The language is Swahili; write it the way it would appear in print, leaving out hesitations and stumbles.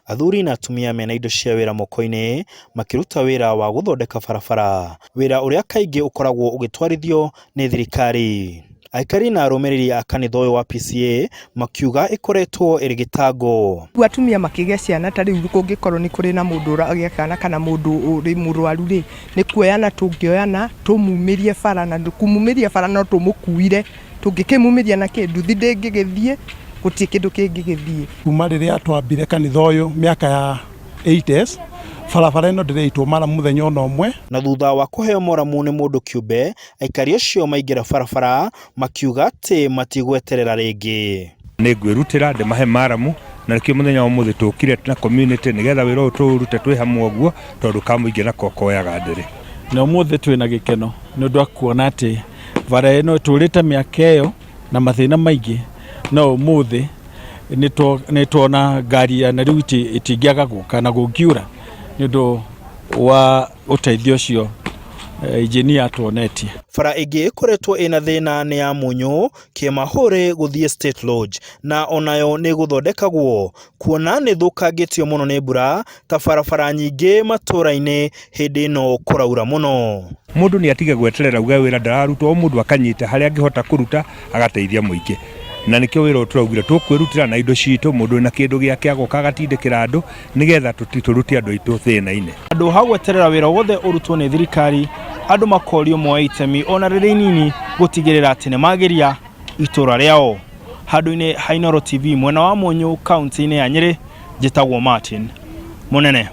Athuri na atumia mena indo cia wira moko-ini makiruta wira wa guthondeka barabara, wira uria kaingi ukoragwo ugitwarithio ni thirikari. Aikari na arumiriri a kanitha uyu wa PCA makiuga ikoretwo iri gitango. Atumia makigia ciana ta riu kungikorwo ni kuri na mundu uragia kana kana mundu uri murwaru ri ni kuoyana tungioyana tumumirie bara na kumumiria bara no tumukuire tungikimumiria na kindu thindingigithie guti kindu kingigithie. Kuma riria twambire kanitha uyu miaka ya 80s barabara ino ndireitwo mara muthenya ona umwe. Na thutha wa kuheo moramu ni mundu kiumbe, aikari acio maingira barabara makiuga ati matigweterera ringi. Ni gwirutira ndimahe maramu na rikio muthenya umuthi tukire na community nigetha wira uturute twi hamwe guo tondu kamuingira kokoyaga ndiri. Na umuthi twina gikeno ni undu kuona ati bara ino turite miaka iyo na mathina maingi no umuthi ni tuona ngari ya na riu itingiaga guka na gungiura ni undu wa uteithio cio engineer tuonetie. Bara ingi ikoretwo ina thina ni ya Munyu Kieni guthie State Lodge na onayo ni guthondekagwo kuona ni thukangitio muno ni mbura ta barabara nyingi matura-ini hindi no kuraura muno. Mundu ni atige gweterera uga wira ndararutwo o mundu akanyita haria angihota kuruta agateithia muingi. Na nikio wira uturaugire tukwirutira na indo citu mundu na kindu giake agoka agatindikira andu nigetha tutirutie andu aitu thina-ini. Andu hagweterera wira wothe urutwo ni thirikari, andu makorio moe itemi ona riri nini gutigirira ati ni magiria itura riao. Handu-ini ha Inooro TV mwena wa Munyu kaunti-ini ya Nyeri, njitagwo Martin Munene.